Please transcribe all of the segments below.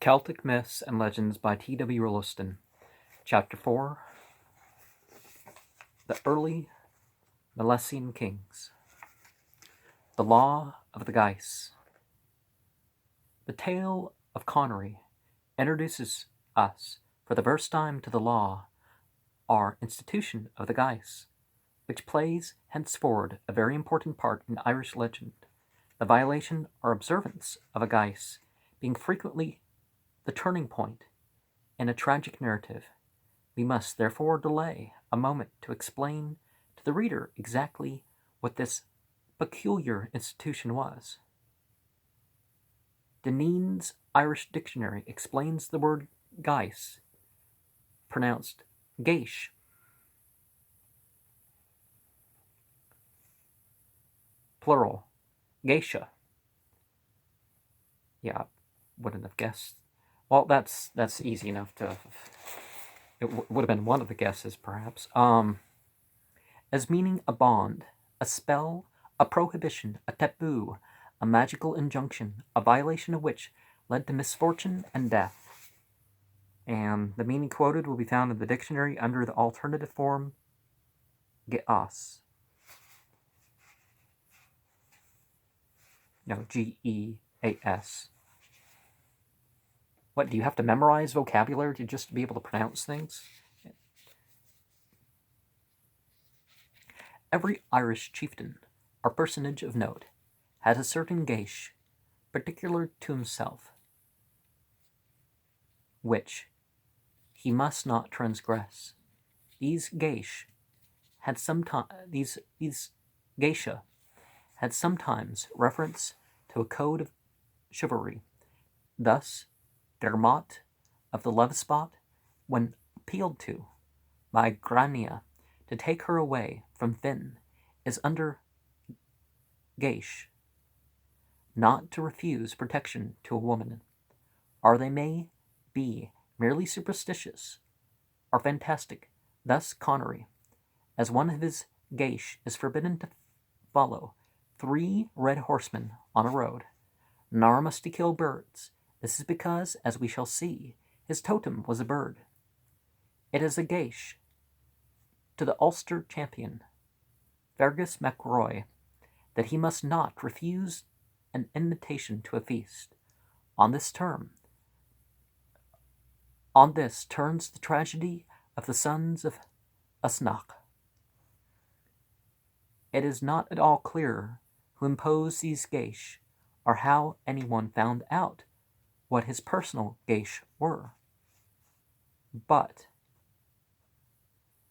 Celtic Myths and Legends by T.W. Rolleston. Chapter 4. The Early Milesian Kings. The Law of the Geis. The tale of Connery introduces us for the first time to the law, or institution of the Geis, which plays henceforward a very important part in Irish legend, the violation or observance of a Geis being frequently the turning point in a tragic narrative. We must therefore delay a moment to explain to the reader exactly what this peculiar institution was. Dineen's Irish Dictionary explains the word Geis, pronounced Geis, plural, geisha. Yeah, wouldn't have guessed. Well, that's easy enough to. It would have been one of the guesses, perhaps. As meaning a bond, a spell, a prohibition, a taboo, a magical injunction, a violation of which led to misfortune and death. And the meaning quoted will be found in the dictionary under the alternative form Geas. No, Geas. What, do you have to memorize vocabulary to just be able to pronounce things? Every Irish chieftain, or personage of note, had a certain geis, particular to himself, which he must not transgress. These geis had these geisha had sometimes reference to a code of chivalry. Thus, Dermot of the Levespot, when appealed to by Grania to take her away from Finn, is under geis, not to refuse protection to a woman, or they may be merely superstitious or fantastic. Thus Connery, as one of his geis, is forbidden to follow 3 red horsemen on a road, nor must he kill birds. This is because, as we shall see, his totem was a bird. It is a geis to the Ulster champion, Fergus MacRoy, that he must not refuse an invitation to a feast. On this turns the tragedy of the sons of Usnach. It is not at all clear who imposed these geis, or how anyone found out what his personal geis were. But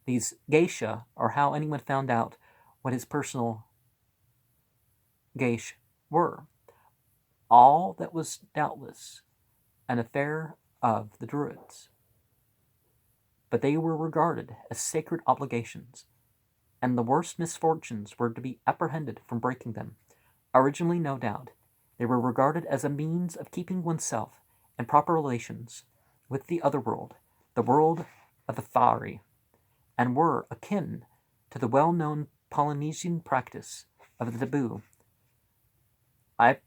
these geisha, or how anyone found out what his personal geis were, all that was doubtless an affair of the Druids. But they were regarded as sacred obligations, and the worst misfortunes were to be apprehended from breaking them. Originally, no doubt, they were regarded as a means of keeping oneself in proper relations with the other world, the world of the Faerie, and were akin to the well-known Polynesian practice of the taboo. I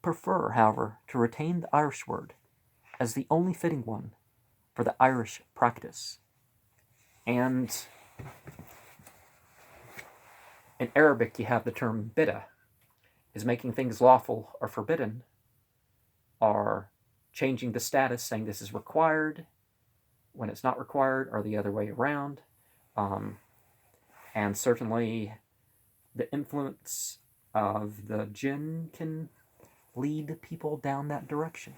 prefer, however, to retain the Irish word as the only fitting one for the Irish practice. And in Arabic, you have the term bid'ah, is making things lawful or forbidden, or changing the status, saying this is required when it's not required, or the other way around. And certainly the influence of the jinn can lead people down that direction.